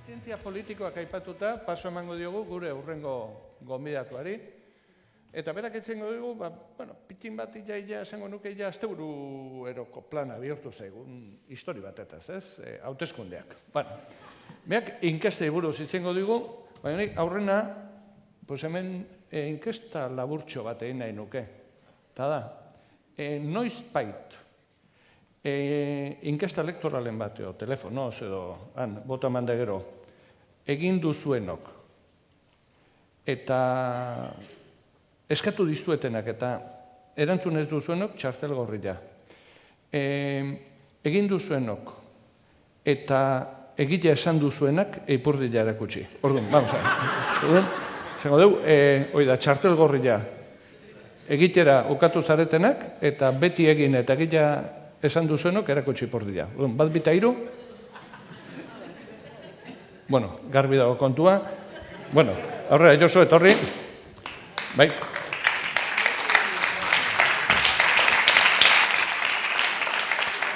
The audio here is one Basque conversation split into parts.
Zientzia politikoak aipatuta, paso emango diogu gure hurrengo gonbidatuari. Eta berak etzengo dugu, pitin bat ia esango nuke ia asteburu eroko plana bihurtu zaigun histori batetaz, ez? Hauteskundeak. Berak inkestei buruz itzengo dugu, baina nik aurrena, hemen inkesta laburtxo bat egin nahi nuke. Eta da, noiz bait, inkesta elektoralen bat, telefonoz edo, bota manda gero, egin duzuenok, eta eskatu dizuetenak eta erantzun ez duzuenok txartel gorria. Egin duzuenok eta egitea esan duzuenak eipurdila erakutsi. Orduan, vamos a. Zengo dugu, hoi da, txartel gorria egitera ukatu zaretenak eta beti egin eta egitea esan duzuenok erakutsi ipurdila. Bat bita hiru? Bueno, garbi dago kontua. Bueno, aurrera, Josu, etorri. Bai.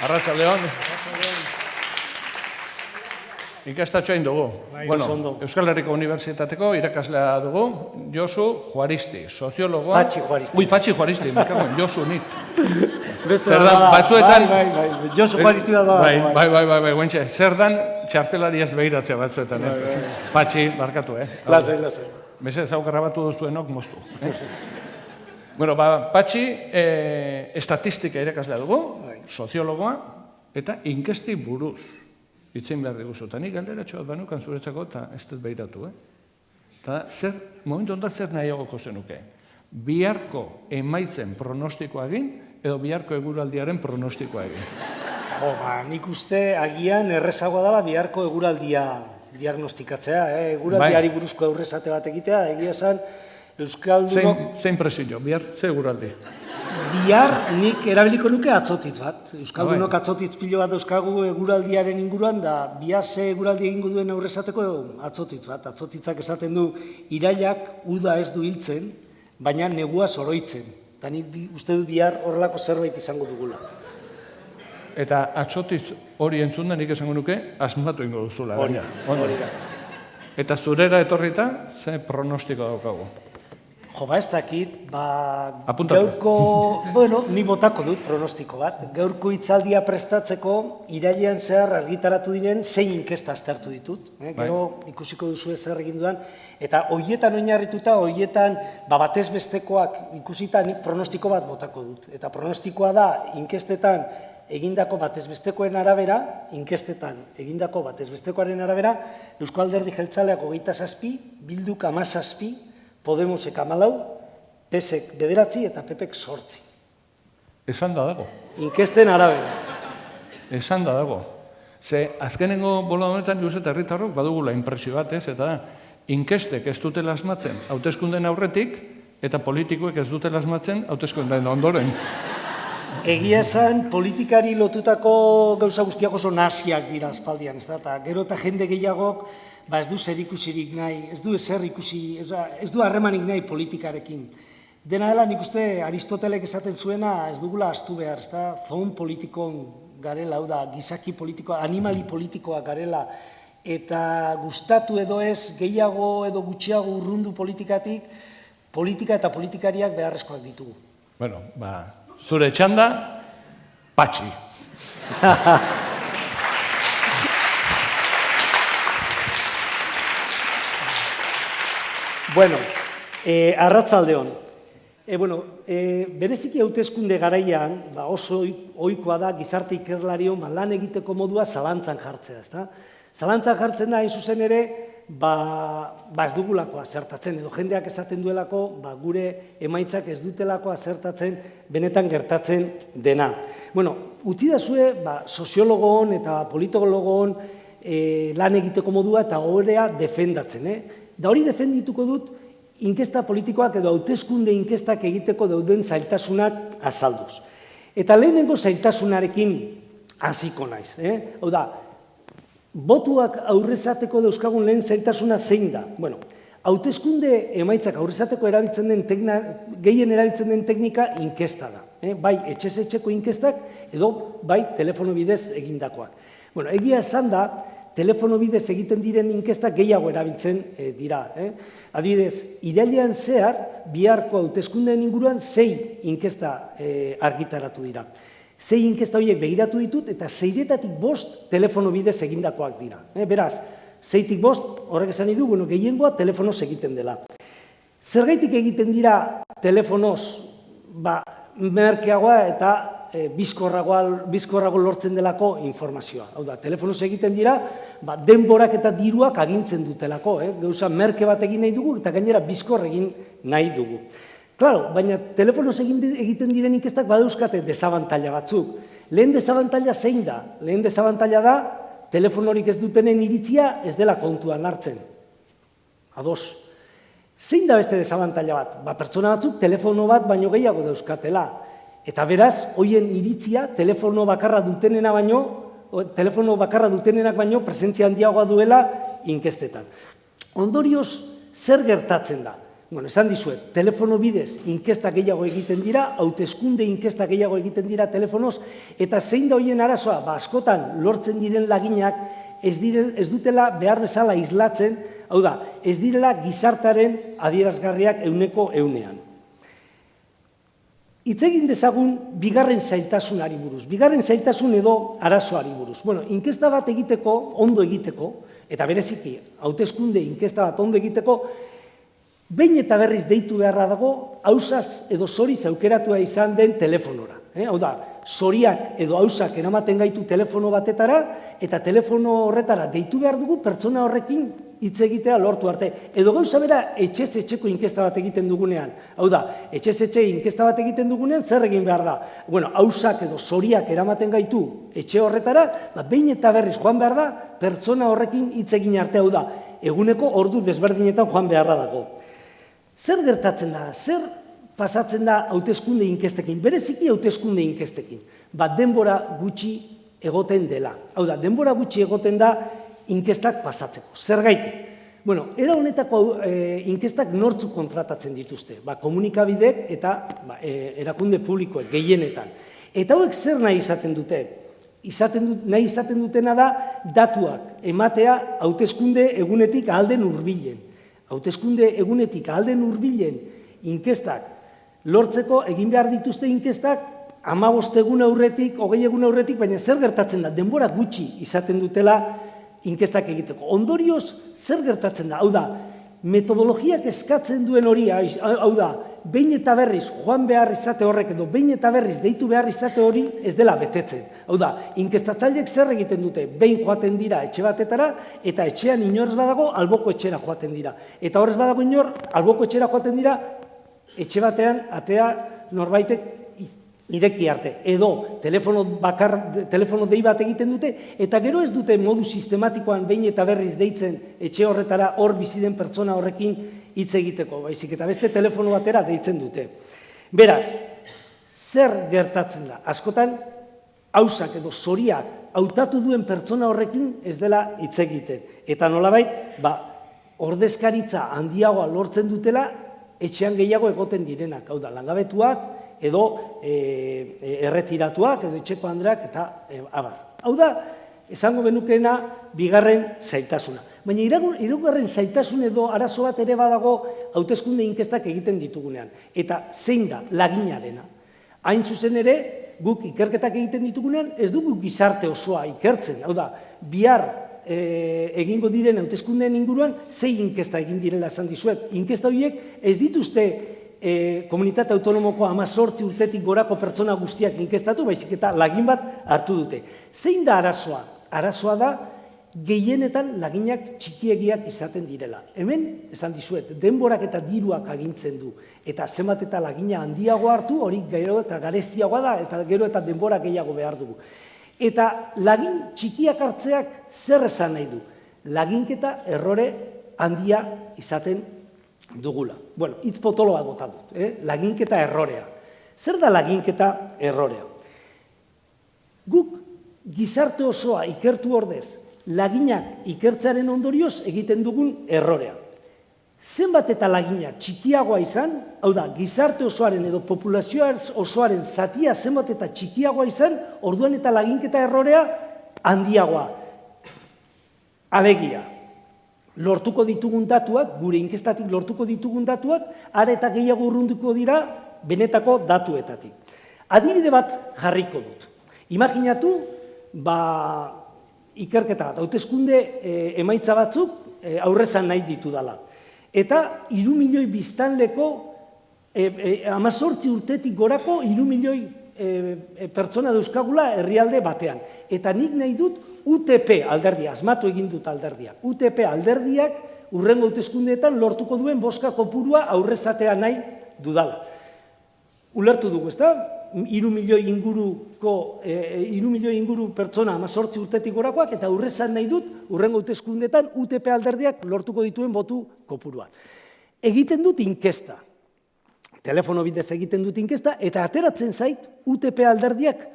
Arratsaldeon. Ikastatxoa egin dugu. Euskal Herriko Unibertsitateko irakaslea dugu, Josu Juaristi, soziologoa. Patxi Juaristi. Ui, Patxi Juaristi, mekagoen, Josu nit. Batzuetan... Josu Juaristi da da. Bai, guentxe, zer dan txartelari ez behiratzea batzuetan. Patxi, barkatu, Lasai. Beze, zaukarra batu duzuenok moztu. Bueno, Patxi, estatistika irakaslea dugu, soziologoa, eta inkesti buruz. Itzein behar diguzu, eta nik galderatxo bat banukan zuretzako eta ez dut behiratu, Eta momentu ondak zer nahiagoko zenuke? Biharko emaitzen pronostikoa egin, edo biharko eguraldiaren pronostikoa egin? Nik uste agian errezagoa dela biharko eguraldia diagnostikatzea, eguraldiari buruzko aurrezate bat egitea, egia esan Euskaldunok... Zein presio, bihar ze eguraldi? Bihar nik erabiliko nuke atzotitz bat. Euskaldunok atzotitz pilo bat euskagu eguraldiaren inguruan, da bihar ze eguraldi egingo duen aurrezateko atzotitz bat. Atzotitzak esaten du irailak uda ez du hiltzen, baina negua zoroitzen. Eta nik uste dut bihar horrelako zerbait izango dugula. Eta atzotitz hori entzun da nik esango nuke asmatu ingo duzula. Hori da. Eta zurera etorrita, ze pronostiko daukagu? Ez dakit, gaurko, ni botako dut pronostiko bat. Gaurko hitzaldia prestatzeko irailean zehar argitaratu diren zein inkesta aztertu ditut. Gero ikusiko duzu zer egin dudan. Eta hoietan oinarrituta, hoietan batez bestekoak ikusita nik pronostiko bat botako dut. Eta pronostikoa da inkestetan egindako batez bestekoen arabera, inkestetan egindako batez bestekoaren arabera, Eusko Alderdi Jeltzaleak 27, Bilduk 17, Podemosek 14, PSek 9 eta PPek 8. Esan da dago. Inkesten arabera. Esan da dago. Ze azkenengo bola honetan juz eta herritarrok badugula inpresio bat, eta inkestek ez dutela asmatzen hauteskunden aurretik, eta politikoek ez dutela asmatzen hauteskunden ondoren. Egia esan, politikari lotutako gauza guztiak oso naziak dira aspaldian, eta gero eta jende gehiagok ez du zer ikusirik nahi, ez du ezer ikusi, ez du harremanik nahi politikarekin. Dena dela, nik uste Aristotelek esaten zuena ez dugula astu behar, ez da, zoon politikon garela, hau da, gizaki politikoa, animali politikoa garela, eta gustatu edo ez, gehiago edo gutxiago urrundu politikatik, politika eta politikariak beharrezkoak ditugu. Bueno, zure txanda, Patxi. Bueno, arratsaldeon. Bereziki hauteskunde garaian, oso ohikoa da gizarte ikerlarion lan egiteko modua zalantzan jartzea, ezta? Zalantzan jartzen da, hain zuzen ere, ez dugulako azertatzen, edo jendeak esaten duelako, gure emaitzak ez dutelako azertatzen benetan gertatzen dena. Bueno, utzi da zue, soziologoon eta politologoon lan egiteko modua eta horrea defendatzen, Da hori defendituko dut inkesta politikoak edo hauteskunde inkestak egiteko dauden zailtasunak azalduz. Eta lehenengo zailtasunarekin hasiko naiz. Hau da, botuak aurrezateko dauzkagun lehen zailtasuna zein da? Bueno, hauteskunde emaitzak aurrezateko gehien erabiltzen den teknika inkesta da. Bai etxez etxeko inkestak edo bai telefono bidez egindakoak. Bueno, egia esan da, telefono bidez egiten diren inkestak gehiago erabiltzen dira. Adibidez, irailean zehar, biharko hauteskundeen inguruan 6 inkesta argitaratu dira. 6 inkesta horiek begiratu ditut eta 6-etatik 5 telefono bidez egindakoak dira. Beraz, 6-tik 5, horrek esan nahi du, gehiengoa telefonoz egiten dela. Zergaitik egiten dira telefonoz merkeagoa eta bizkorrago lortzen delako informazioa. Hau da, telefonoz egiten dira, denborak eta diruak agintzen dutelako. Gauza merke bat egin nahi dugu eta gainera bizkor egin nahi dugu. Claro, baina telefonoz egiten diren inkestak badauzkate desabantaila batzuk. Lehen desabantaila zein da? Lehen desabantaila da, telefonorik ez dutenen iritzia ez dela kontuan hartzen. Ados. Zein da beste desabantaila bat? Pertsona batzuk telefono bat baino gehiago dauzkatela. Eta beraz, hoien iritzia telefono bakarra dutenenak baino presentzia handiagoa duela inkestetan. Ondorioz, zer gertatzen da? Esan dizuet, telefono bidez inkesta gehiago egiten dira, hauteskunde inkesta gehiago egiten dira telefonoz, eta zein da hoien arazoa? Askotan lortzen diren laginak ez dutela behar bezala islatzen, hau da, ez direla gizartaren adierazgarriak 100%. Hitz egin dezagun bigarren zailtasunari buruz, bigarren zailtasun edo arazoari buruz. Inkesta bat egiteko, ondo egiteko, eta bereziki, hauteskunde inkesta bat ondo egiteko, behin eta berriz deitu beharra dago, ausaz edo zoriz aukeratua izan den telefonora. Hau da, zoriak edo ausak eramaten gaitu telefono batetara, eta telefono horretara deitu behar dugu pertsona horrekin hitz egitea lortu arte. Edo gauza bera etxez etxeko inkesta bat egiten dugunean. Hau da, etxez etxe inkesta bat egiten dugunean zer egin behar da? Ausak edo zoriak eramaten gaitu etxe horretara, behin eta berriz joan behar da pertsona horrekin hitz egin arte. Hau da, eguneko ordu desberdinetan joan beharra dago. Zer gertatzen da? Zer pasatzen da hauteskunde inkestekin? Bereziki hauteskunde inkestekin. Denbora gutxi egoten dela. Hau da, denbora gutxi egoten da inkestak pasatzeko. Zergaitik? Era honetako inkestak nortzuk kontratatzen dituzte? Komunikabidek eta erakunde publikoek gehienetan. Eta hauek zer nahi izaten dute? Nahi izaten dutena da datuak ematea hauteskunde egunetik ahal den hurbilen. Hauteskunde egunetik ahal den hurbilen inkestak lortzeko egin behar dituzte inkestak 15 egun aurretik, 20 egun aurretik, baina zer gertatzen da? Denbora gutxi izaten dutela inkestak egiteko. Ondorioz, zer gertatzen da? Hau da, metodologiak eskatzen duen hori, hau da, behin eta berriz joan behar izate horrek edo behin eta berriz deitu behar izate hori ez dela betetzen. Hau da, inkestatzaileek zer egiten dute? Behin joaten dira etxe batetara eta etxean inor ez badago alboko etxera joaten dira. Eta horrez badago inor alboko etxera joaten dira etxe batean atea norbaitek ireki arte. Edo telefono dei bat egiten dute eta gero ez dute modu sistematikoan behin eta berriz deitzen etxe horretara hor bizi den pertsona horrekin hitz egiteko, baizik eta beste telefono batera deitzen dute. Beraz, zer gertatzen da? Askotan, ausak edo zoriak hautatu duen pertsona horrekin ez dela hitz egiten. Eta nolabait, ordezkaritza handiagoa lortzen dutela etxean gehiago egoten direnak. Hau da, langabetuak edo erretiratuak edo etxeko andreak eta abar. Hau da, esango benukeena bigarren zailtasuna. Baina hirugarren zailtasun edo arazo bat ere badago hauteskunde inkestak egiten ditugunean. Eta zein da laginarena? Hain zuzen ere, guk ikerketak egiten ditugunean ez dugu gizarte osoa ikertzen. Hau da, bihar egingo diren hauteskundeen inguruan zein inkesta egin direla esan dizuet. Inkesta horiek ez dituzte komunitate autonomoko 18 urtetik gorako pertsona guztiak inkestatu, baizik eta lagin bat hartu dute. Zein da arazoa? Arazoa da gehienetan laginak txikiegiak izaten direla. Hemen, esan dizuet, denborak eta diruak agintzen du. Eta zenbat eta lagina handiago hartu, hori gero eta garestiagoa da, eta gero eta denbora gehiago behar dugu. Eta lagin txikiak hartzeak zer esan nahi du? Laginketa errore handia izaten dugula. Hitz potoloa bota dut, laginketa errorea. Zer da laginketa errorea? Guk gizarte osoa ikertu ordez, laginak ikertzaren ondorioz egiten dugun errorea. Zenbat eta lagina txikiagoa izan, hau da, gizarte osoaren edo populazioa osoaren zatia zenbat eta txikiagoa izan, orduan eta laginketa errorea handiagoa. Alegia, lortuko ditugun datuak, gure inkestatik lortuko ditugun datuak, are eta gehiago urrunduko dira benetako datuetatik. Adibide bat jarriko dut. Imaginatu, ikerketa bat, hauteskunde emaitza batzuk aurrezan nahi ditu dela. Eta 3 milioi biztanleko, 18 urtetik gorako 3 milioi pertsona dauzkagula herrialde batean. Eta nik nahi dut UTP alderdia, asmatu egin dut alderdia. UTP alderdiak urrengo hauteskundeetan lortuko duen bozka kopurua aurrezatea nahi dudala. Ulertu dugu, ezta? 3 milioi inguru pertsona 18 urtetik gorakoak, eta aurrezan nahi dut urrengo hauteskundeetan UTP alderdiak lortuko dituen botu kopurua. Egiten dut inkesta. Telefono bidez egiten dut inkesta, eta ateratzen zait UTP alderdiak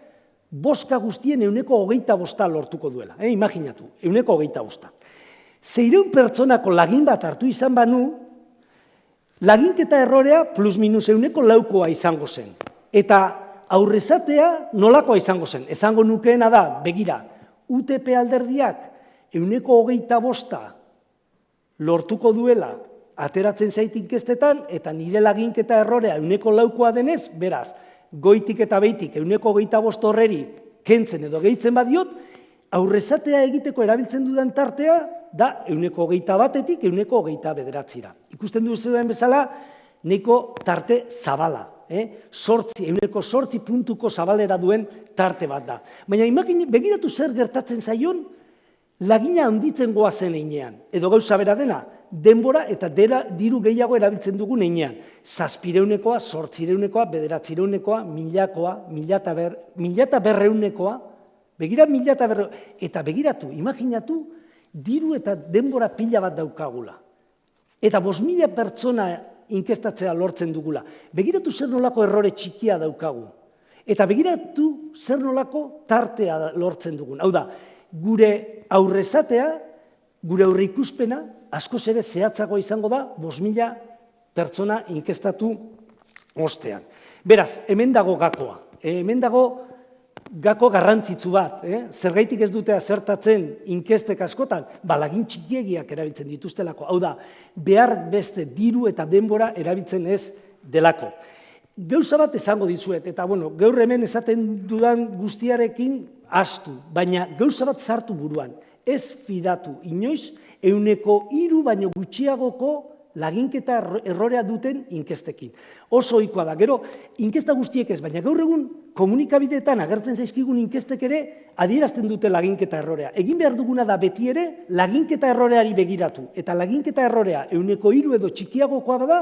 bozka guztien 25% lortuko duela. Imaginatu, 25%. 600 pertsonako lagin bat hartu izan banu, laginketa errorea plus minus 4% izango zen. Eta aurrezatea nolakoa izango zen. Esango nukeena da, begira, UTP alderdiak 25% lortuko duela ateratzen zait inkestetan, eta nire laginketa errorea 4% denez, beraz, goitik eta behitik 25% horreri kentzen edo gehitzen badiot, aurrezatea egiteko erabiltzen dudan tartea da 21%tik 29%. Ikusten duzuen bezala, nahiko tarte zabala. 8 puntuko zabalera duen tarte bat da. Baina begiratu zer gertatzen zaion, lagina handitzen goazen einean, edo gauza bera dena, denbora eta diru gehiago erabiltzen dugun einean. 700ekoa, 800ekoa, 900ekoa, 1000ekoa, 1200ekoa, begira 1200, eta begiratu, imaginatu, diru eta denbora pila bat daukagula. Eta 5.000 pertsona inkestatzea lortzen dugula. Begiratu zer nolako errore txikia daukagu. Eta begiratu zer nolako tartea lortzen dugun. Hau da, gure aurrezatea, gure aurreikuspena, askoz ere zehatzago izango da 5.000 pertsona inkestatu ostean. Beraz, hemen dago gakoa. Hemen dago gako garrantzitsu bat. Zergaitik ez dute azertatzen inkestek askotan, lagin txikiegiak erabiltzen dituztelako. Hau da, behar beste diru eta denbora erabiltzen ez delako. Gauza bat esango dizuet, eta gaur hemen esaten dudan guztiarekin astu, baina gauza bat sartu buruan. Ez fidatu inoiz 3% baino gutxiagoko laginketa errorea duten inkestekin. Oso ohikoa da. Gero, inkesta guztiek ez, baina gaur egun komunikabideetan agertzen zaizkigun inkestek ere adierazten dute laginketa errorea. Egin behar duguna da beti ere laginketa erroreari begiratu. Eta laginketa errorea 3% edo txikiagokoa bada,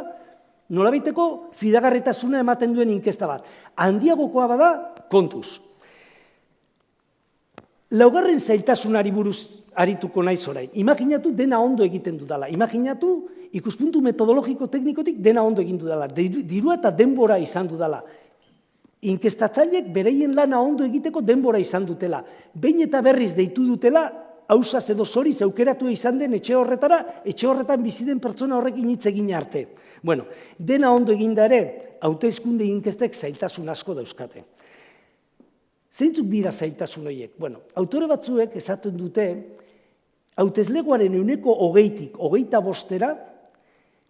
nolabaiteko fidagarritasuna ematen duen inkesta bat. Handiagokoa bada, kontuz. Laugarren zailtasunari buruz arituko naiz orain. Imaginatu dena ondo egiten dudala. Imaginatu ikuspuntu metodologiko teknikotik dena ondo egin dudala. Dirua eta denbora izan dudala. Inkestatzaileek bereien lana ondo egiteko denbora izan dutela. Behin eta berriz deitu dutela, hausaz edo zoriz aukeratu izan den etxe horretan bizi den pertsona horrekin hitz egin arte. Dena ondo eginda ere, hauteskunde inkestek zailtasun asko dauzkate. Zeintzuk dira zailtasun horiek? Autore batzuek esaten dute, hauteslegoaren 20%tik 25%,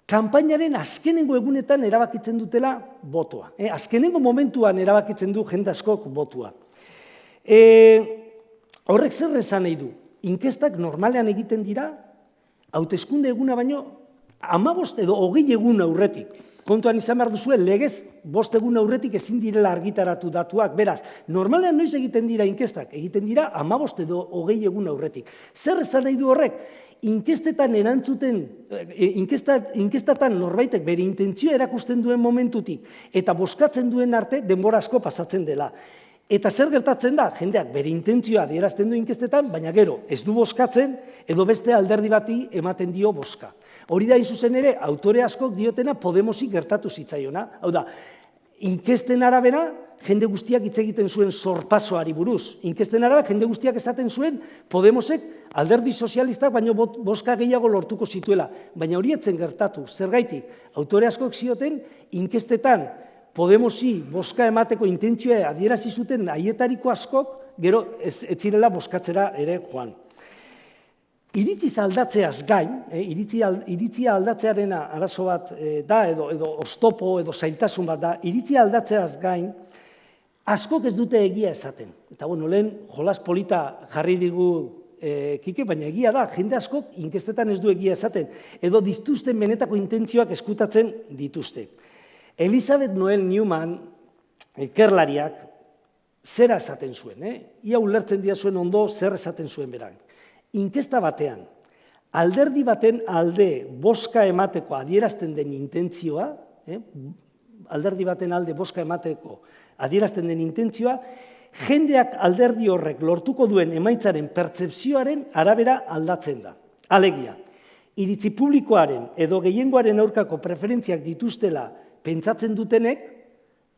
kanpainaren azkenengo egunetan erabakitzen dutela botoa. Azkenengo momentuan erabakitzen du jende askok botua. Horrek zer esan nahi du? Inkestak normalean egiten dira, hauteskunde eguna baino, 15 edo 20 egun aurretik. Kontuan izan behar duzue, legez 5 egun aurretik ezin direla argitaratu datuak. Beraz, normalean noiz egiten dira inkestak? Egiten dira 15 edo 20 egun aurretik. Zer esan nahi du horrek? Inkestetan erantzuten, inkestatan norbaitek bere intentzioa erakusten duen momentutik eta bozkatzen duen arte denbora asko pasatzen dela. Eta zer gertatzen da? Jendeak bere intentzioa adierazten du inkestetan, baina gero ez du bozkatzen edo beste alderdi bati ematen dio bozka. Hori da zuzen ere, autore askok diotena Podemosi gertatu zitzaiona. Hau da, inkesten arabera, jende guztiak hitz egiten zuen sorpasoari buruz. Inkesten arabera, jende guztiak esaten zuen Podemosek alderdi sozialistak baino bozka gehiago lortuko zituela. Baina hori etzen gertatu. Zergaitik, autore askok zioten, inkestetan Podemosi bozka emateko intentzioa adierazi zuten haietariko askok, gero ez zirela bozkatzera ere joan. iritziz aldatzeaz gain, iritzia aldatzearen arazo bat da, edo oztopo, edo zailtasun bat da, iritzia aldatzeaz gain, askok ez dute egia esaten. Eta, lehen jolas polita jarri digu Kike, baina egia da, jende askok inkestetan ez du egia esaten, edo dituzten benetako intentzioak eskutatzen dituzte. Elizabeth Noel Newman, ikerlariak, zera esaten zuen, ia ulertzen dira zuen ondo zer esaten zuen beran. Inkesta batean, alderdi baten alde boska emateko adierazten den intentzioa, alderdi baten alde boska emateko adierazten den intentzioa, jendeak alderdi horrek lortuko duen emaitzaren pertzepzioaren arabera aldatzen da. Alegia, iritzi publikoaren edo gehiengoaren aurkako preferentziak dituztela pentsatzen dutenek,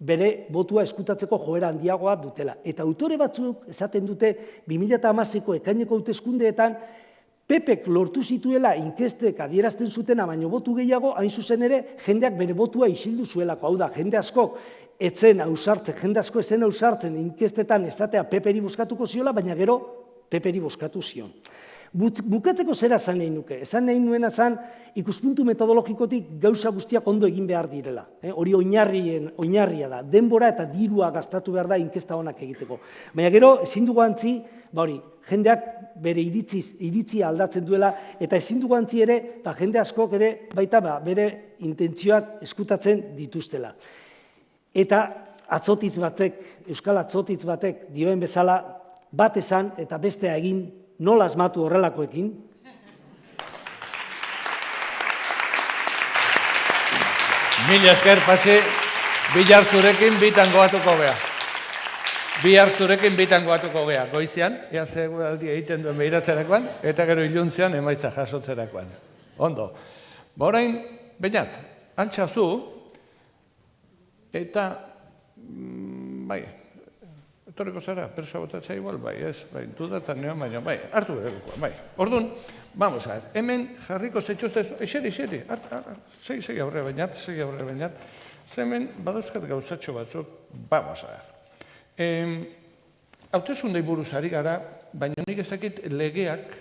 bere botua eskutatzeko joera handiagoa dutela. Eta autore batzuk esaten dute 2008ko ekaineko hauteskundeetan PPek lortu zituela inkestek adierazten zutena baino botu gehiago, hain zuzen ere jendeak bere botua isildu zuelako. Hau da, jende askok jende asko ezen ausartzen inkestetan esatea PPri bozkatuko ziola, baina gero PPri bozkatu zion. Bukatzeko zera esan nahi nuke. Esan nahi nuena zan ikuspuntu metodologikotik gauza guztiak ondo egin behar direla. Hori oinarria da. Denbora eta dirua gastatu behar da inkesta honak egiteko. Baina gero ezin dugu antzi, jendeak bere iritzia aldatzen duela, eta ezin dugu antzi ere, jende askok ere baita bere intentzioak eskutatzen dituztela. Eta Euskal Atzotitz batek dioen bezala, bat esan eta bestea egin, nola asmatu horrelakoekin? Mila esker, Patxi, bihar zurekin bitangoatuko gea. Bihar zurekin bitangoatuko gea. Goizean, ea seguraldi egiten duen behiratzerakoan, eta gero iluntzean emaitza jasotzerakoan. Ondo. Orain, Beñat, altxazu, eta, etorriko zara, persa botatza igual, dudatan neon baina, hartu berekoa, Orduan, vamos a ver, hemen jarriko zetxuzte, eseri, segi aurre Beñat, zemen badauzkat gauzatxo batzuk, vamos a ver. Hauteskundei buruz ari gara, baina nik ez dakit legeak,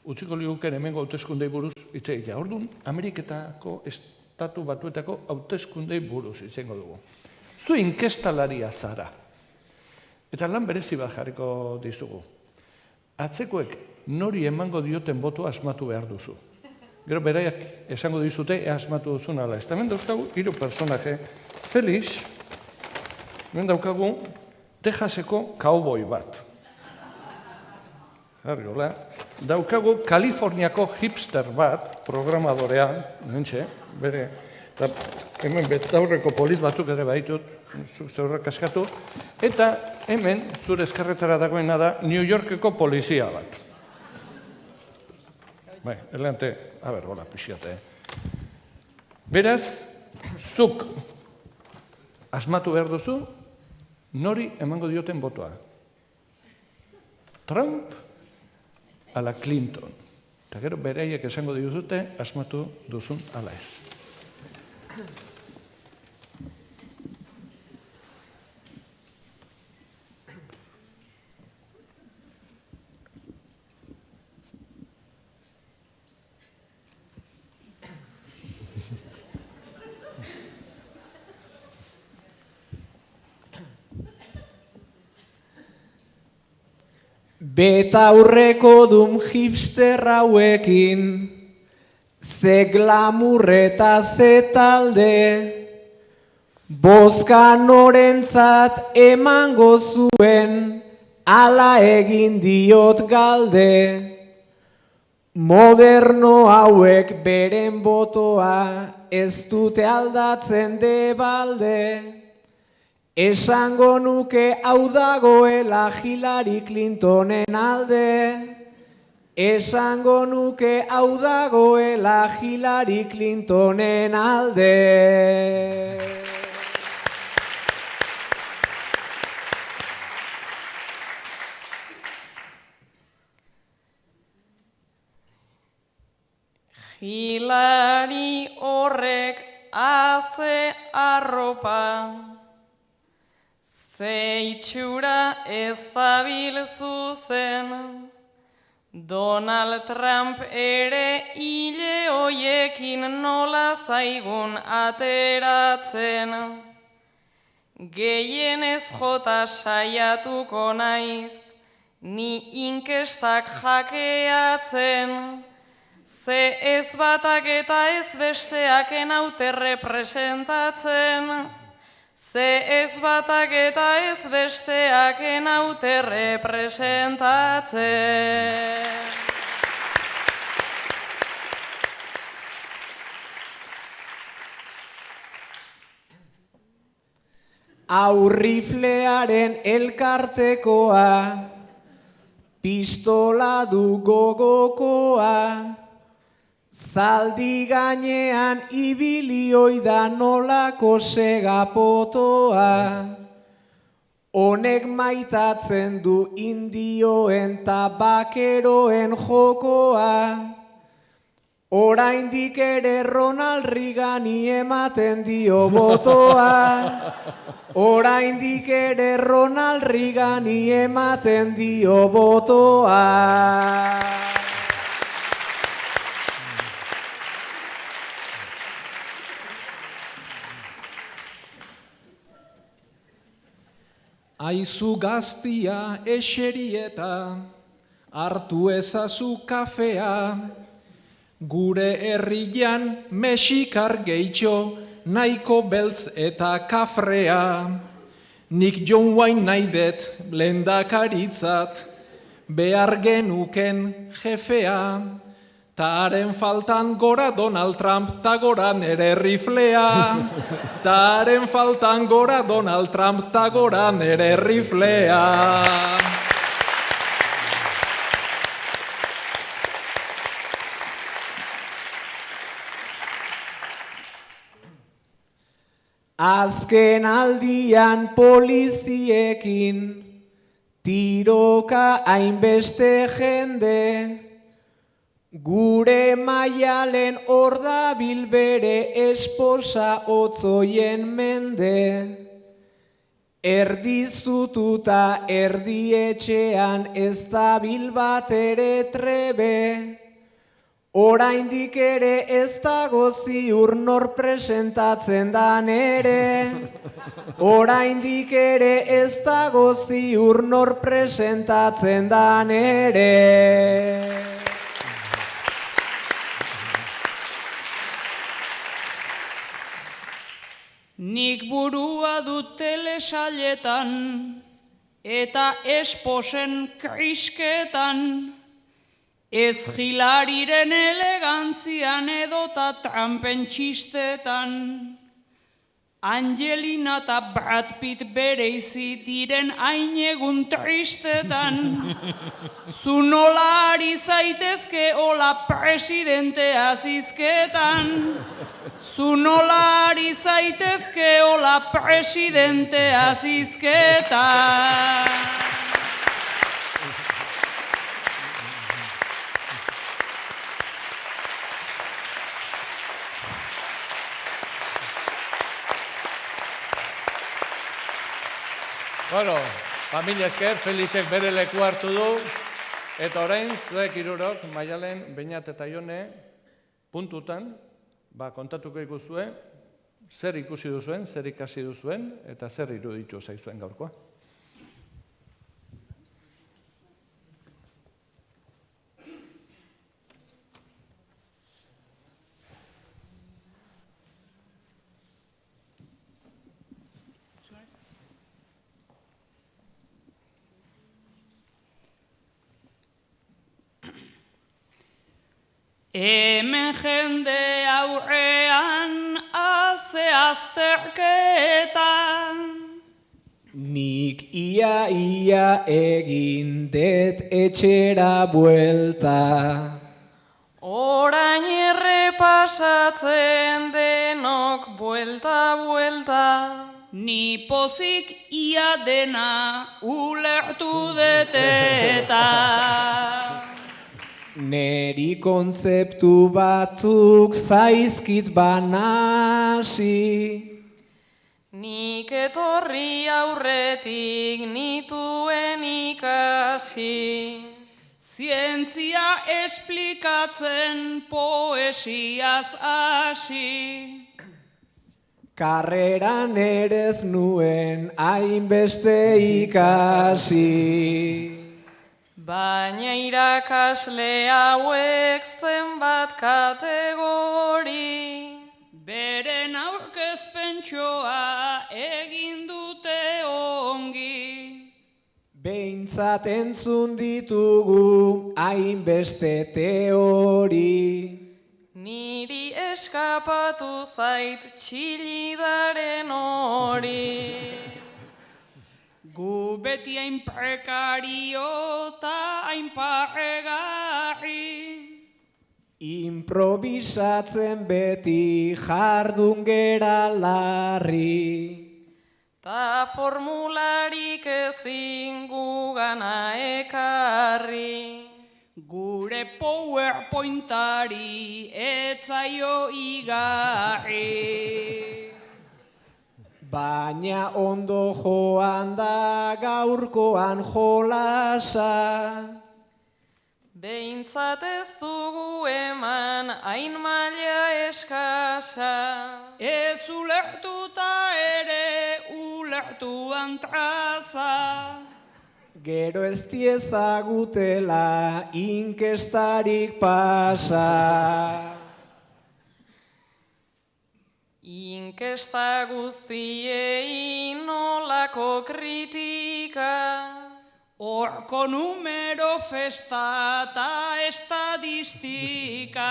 utziko liguken hemengo hauteskundei buruz, itzegia, orduan, Ameriketako estatu batuetako hauteskundei buruz itzengo dugu. Zu inkestalaria zara. Eta lan berezi bat jarriko dizugu. Atzekoek nori emango dioten botoa asmatu behar duzu. Gero beraiak esango dizute asmatu duzun ala. Ez da hemen dauzkagu, 3 personaje. Felix, hemen daukagu Texaseko cowboy bat. Harriola. Daukagu Kaliforniako hipster bat, programadorean, nintxe, bere, eta hemen betaurreko polit batzuk ere baitut, zeurrak askatu, eta hemen, zure eskerretara dagoena da, New Yorkeko polizia bat. Elante, hola, pixiate. Beraz, zuk asmatu behar duzu, nori emango dioten botoa. Trump ala Clinton. Eta gero beraiek esango dizute asmatu duzun ala ez. Betaurreko dum hipster hauekin, ze glamur eta ze talde, bozka norentzat emango zuen, ala egin diot galde. Moderno hauek beren botoa, ez dute aldatzen de balde. Esango nuke hau dagoela Hillary Clintonen alde. Esango nuke hau dagoela Hillary Clintonen alde. Hillary horrek haze arropa, ze itxura ez zabil zuzen, Donald Trump ere hile hoiekin nola zaigun ateratzen. Gehienez jota saiatuko naiz, ni inkestak jakeatzen. Ze ez batak eta ez besteak enaute representatzen. Ze ez batak eta ez besteak enaute representatzen. Aurriflearen elkartekoa, pistola du gogokoa, zaldi gainean ibilioi da nolako segapotoa. Honek maitatzen du indioen ta bakeroen jokoa. Oraindik ere Ronald Reagani ematen dio botoa. Oraindik ere Ronald Reagani ematen dio botoa. Aizu gaztia eserieta, hartu ezazu kafea, gure herrian mexikar gehitxo, nahiko beltz eta kafrea. Nik John Wayne nahi det lehendakaritzat, behar genuken jefea, ta haren faltan gora Donald Trump, ta gora nere riflea. Ta haren faltan gora Donald Trump, ta gora nere riflea. Azken aldian poliziekin, tiroka hainbeste jende, gure Maialen hor dabil bere esposa otzoien mende. Erdi zututa erdi etxean ez dabil bat ere trebe. Oraindik ere ez dago ziur nor presentatzen dan ere. Oraindik ere ez dago ziur nor presentatzen dan ere. Nik burua dut telesailetan eta esposen krisketan, ez Hilariren elegantzian edota Trumpen txistetan. Angelina eta Brad Pitt bereizi diren hain egun tristetan. Zu nola ari zaitezke hola presidentea zizketan. Zu nola ari zaitezke hola presidentea zizketan. Bueno, familia esker, Felixek bere leku hartu du, eta orain, zuek hirurok, Maialen, Beñat eta Jone, puntutan, kontatuko ikuzue, zer ikusi duzuen, zer ikasi duzuen, eta zer iruditu zaizuen gaurkoa. Hemen jende aurrean haze azterketan. Nik ia egin det etxera buelta. Orain errepasatzen denok buelta. Ni pozik ia dena ulertu deteta. Neri kontzeptu batzuk zaizkit banasi. Nik etorri aurretik nituen ikasi. zientzia esplikatzen poesiaz hasi. Karreran erez nuen hainbeste ikasi. Baina irakasle hauek zenbat kategori, beren aurkezpentsoa egin dute ongi. Behintzat entzun ditugu hainbeste teori. niri eskapatu zait txilidaren hori. Gu beti hain prekario eta hain parregarri. Improvisatzen beti jardun gera larri. Ta formularik ezin gugana ekarri. Gure PowerPointari etzaio igarri. Baina ondo joan da gaurkoan jolasa. Behintzat ez dugu eman hain maila eskasa. Ez ulertuta ere ulertuan traza. Gero ez diezagutela inkestarik pasa. Inkesta guztiei nolako kritika. Horko numero festa eta estadistika.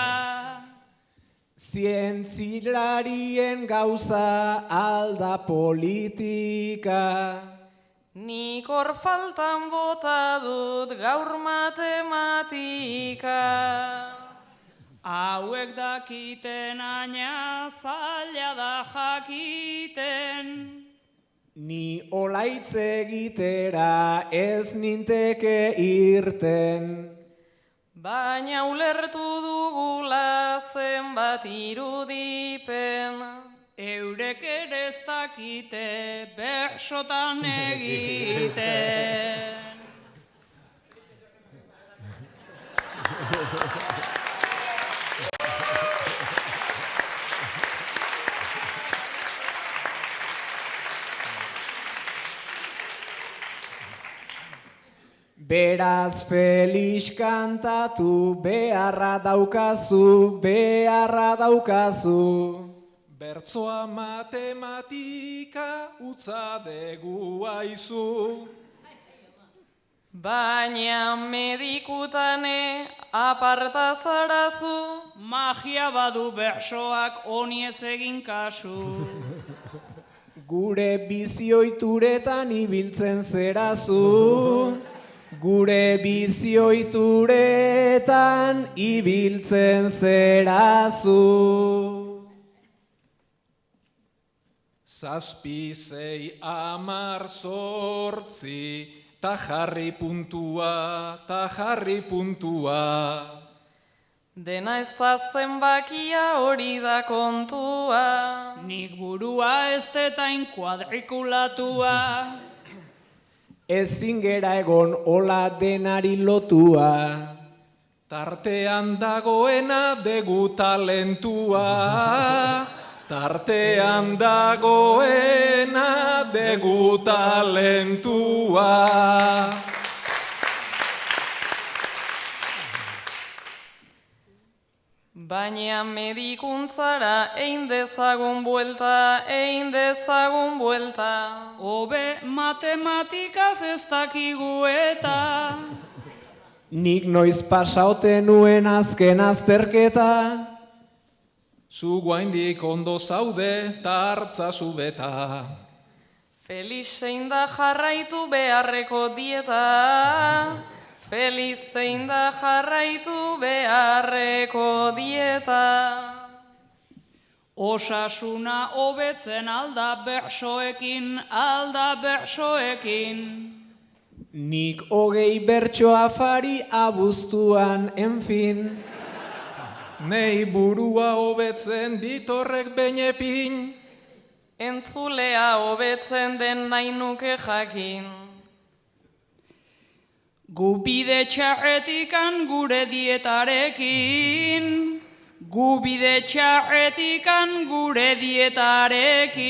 Zientzilarien gauza alda politika. Nik hor faltan bota dut gaur matematika. Hauek dakiten aina zaila da jakiten. Ni olaitz egitera ez ninteke irten. Baina ulertu dugula zenbat irudipen. Eurek ere ez dakite bersotan egiten. Beraz Felix kantatu beharra daukazu, beharra daukazu. Bertsoa matematika utza degu aizu. Baina medikutane aparta zarazu. Magia badu bersoak honi ez egin kasu. Gure bizioituretan ibiltzen zerazu. Gure bizioituretan ibiltzen zerazu. 7, 6, 10, 8, ta jarri puntua, ta jarri puntua. Dena ez da zenbakia hori da kontua. Nik burua ez detain kuadrikulatua. Ezin gera egon hola denari lotua. Tartean dagoena degu talentua. Tartean dagoena degu talentua. Baina medikuntzara ein dezagun buelta, ein dezagun buelta. Hobe matematikaz ez dakigu eta. Nik noiz pasaote nuen azken azterketa. Zu guaindik ondo zaude, tartzazu beta. Feliz zein da jarraitu beharreko dieta. Feliz zein da jarraitu beharreko dieta. Osasuna hobetzen alda bersoekin, alda bersoekin. Nik 20 bertso afari abuztuan, enfin. Nei burua hobetzen ditorrek benepin. Entzulea hobetzen den nahi nuke jakin. Gu bide txarretikan gure dietarekin, gu bide txarretikan gure dietarekin.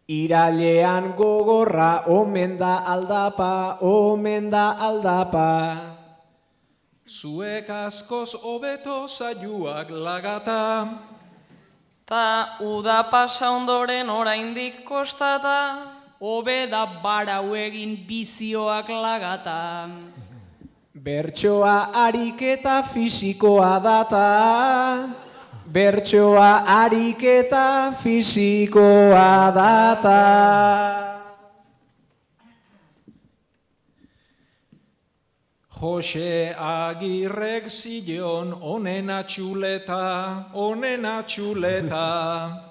Irailean gogorra, omen da aldapa, omen da aldapa. Zuek askoz hobeto saioak lagata. Ta uda pasa ondoren oraindik kostata, Hobe da barau egin bizioak lagata. Bertsoa ariketa fisikoa data. Bertsoa ariketa fisikoa data. Jose Agirrek zion onen atxuleta, onen atxuleta.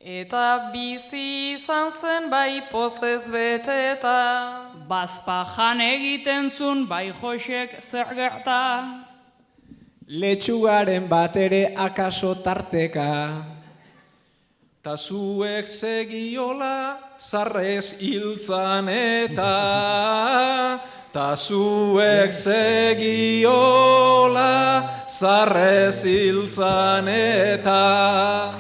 eta bizi izan zen bai pozez beteta. Bazpajan egiten zun bai Josek zer gerta. Letxugaren bat ere akaso tarteka. Ta zuek segiola zarrez hiltzan eta. Ta zuek segiola zarrez hiltzan eta.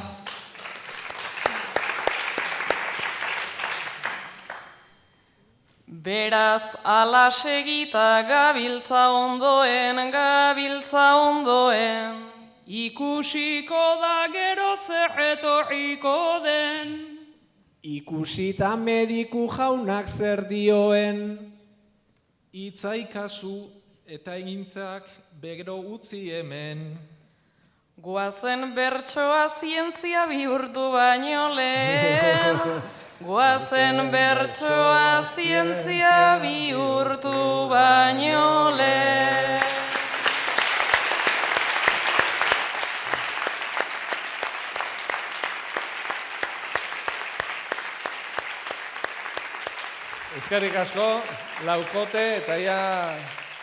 Beraz ala segita gabiltza ondoen, gabiltza ondoen. Ikusiko da gero zer etorriko den. Ikusita mediku jaunak zer dioen. Itzaikazu eta egintzak begro utzi hemen. Goazen bertsoa zientzia bihurtu baino lehen. Goazen bertsoa zientzia bihurtu baino lehen. Eskerrik asko, laukote eta ia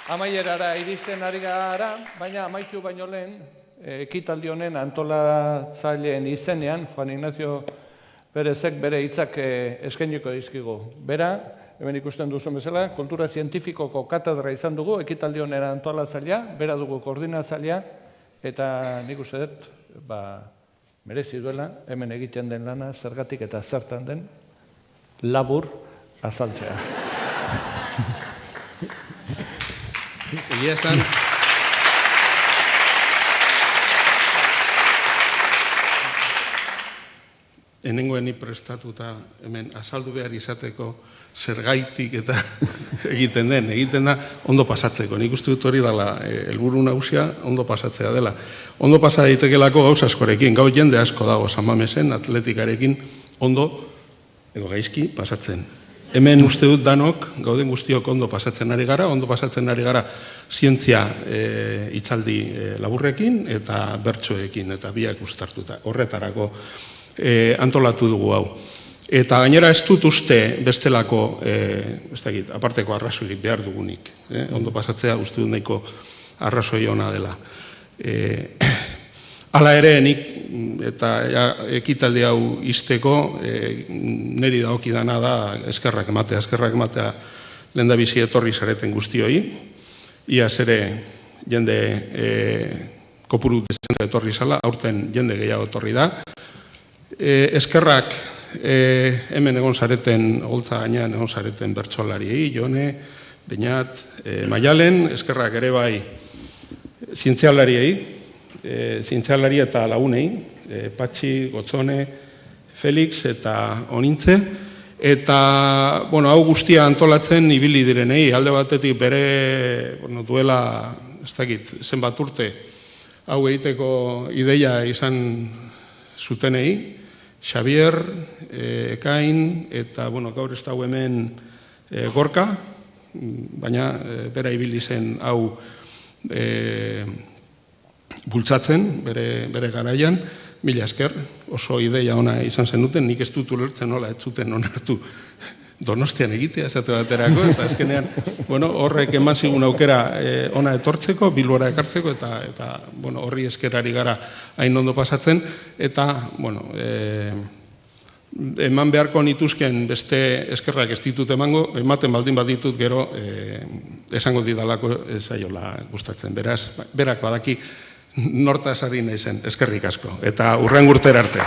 amaierara iristen ari gara, baina amaitu baino lehen, ekitaldi honen antolatzaileen izenean, Juan Ignacio Perezek bere hitzak eskainiko dizkigu. Bera, hemen ikusten duzuen bezala, kultura zientifikoko katedra izan dugu, ekitaldi honen antolatzailea, bera dugu koordinatzailea, eta nik uste dut, merezi duela, hemen egiten den lana, zergatik eta zertan den, labur azaltzea. Egia esan, enengoen ni prestatuta hemen azaldu behar izateko zergaitik eta egiten da ondo pasatzeko. Nik uste dut hori dela helburu nagusia ondo pasatzea dela. Ondo pasa daitekelako gauza askorekin, gau jende asko dago San Mamesen atletikarekin ondo edo gaizki pasatzen. Hemen uste dut danok gauden guztiok ondo pasatzen ari gara zientzia hitzaldi laburrekin eta bertsoekin eta biak uztartuta. Horretarako antolatu dugu hau. Eta gainera ez dut uste bestelako, aparteko arrazoirik behar dugunik. Ondo pasatzea uste dut nahiko arrazoi ona dela. Hala ere, nik eta ekitaldi hau izteko, niri dagokidana da eskerrak ematea lehendabizi etorri zareten guztioi. Iaz ere jende kopuru dezente etorri zala, aurten jende gehiago etorri da. Eskerrak hemen egon zareten, holtza gainean egon zareten bertsolariei, Jone, Beñat, Maialen, eskerrak ere bai zientzialariei, zientzialari eta lagunei, Patxi, Gotzone, Felix eta Onintze, eta hau guztia antolatzen ibili direnei, alde batetik bere duela, ez dakit, zenbat urte, hau egiteko ideia izan zutenei, Xavier, Ekain, eta gaur ez dago hemen Gorka, baina bera ibili zen hau bultzatzen, bere garaian, mila esker, oso ideia ona izan zenuten, nik ez dut ulertzen nola ez zuten onartu Donostian egitea, esate baterako, eta azkenean, horrek eman zigun aukera ona etortzeko, Bilbora ekartzeko, eta horri eskerari gara hain ondo pasatzen, eta, eman beharko nituzken beste eskerrak ez ditut ematen baldin baditut gero esango didalako ez zaiola gustatzen. Beraz, berak badaki nortaz ari naizen, eskerrik asko. Eta hurrengo urtera arte.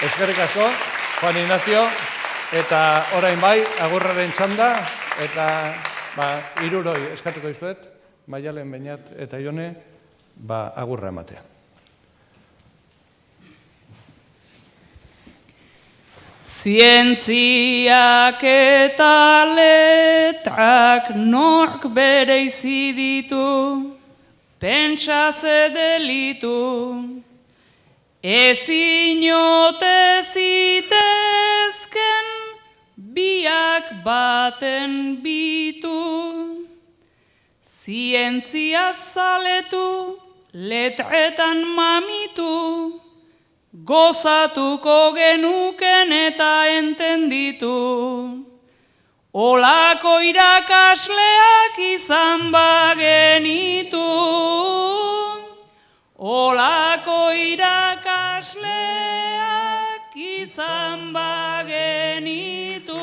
Eskerrik asko, Juan Ignacio, eta orain bai, agurraren txanda, eta hiruroi eskatuko dizuet, Maialen, Beñat eta Jone, agurra ematea. Zientziak eta letrak nork bereizi ditu, pentsa ze delitu, ezin ote zitezken biak baten bitu. Zientzia zaletu, letretan mamitu, gozatuko genuken eta entenditu. Olako irakasleak izan bagenitu, olako irakasleak izan bagenitu.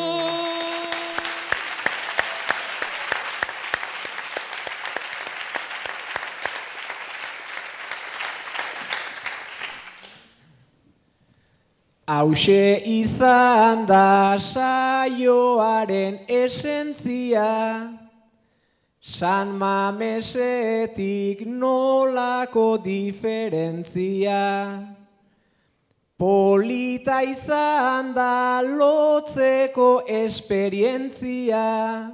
Hauxe izan da saioaren esentzia, San Mamesetik nolako diferentzia. Polita izan da lotzeko esperientzia,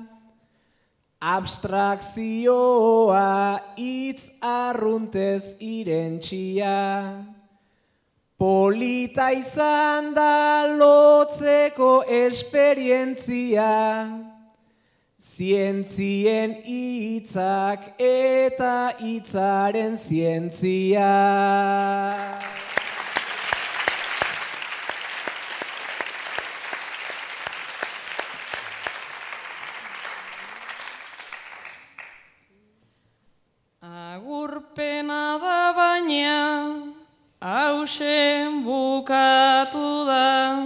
abstrakzioa hitz arruntez irentsia. Polita izan da lotzeko esperientzia, zientzien hitzak eta hitzaren zientzia. Agurpena da baina, hauxe bukatu da,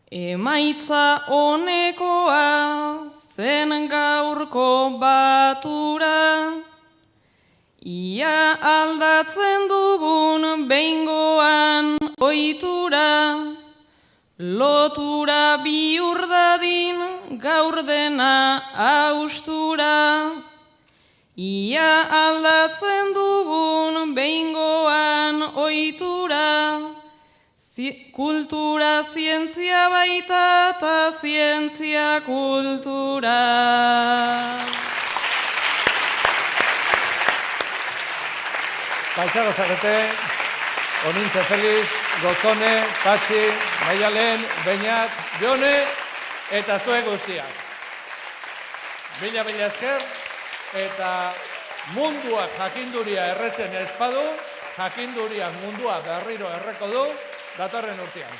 emaitza honekoa zen gaurko batura, ia aldatzen dugun behingoan ohitura, lotura bihur dadin gaur dena haustura, ia aldatzen dugun behingoan ohitura, kultura zientzia baita eta zientzia kultura. Paisaro zarete, Onintze Feliz, Gotzone, Patxi, Maialen, Beñat, Jone, eta zuek guztiak. Mila esker, eta munduak jakinduria erretzen ez badu, jakinduriak mundua berriro erreko du datorren urtean.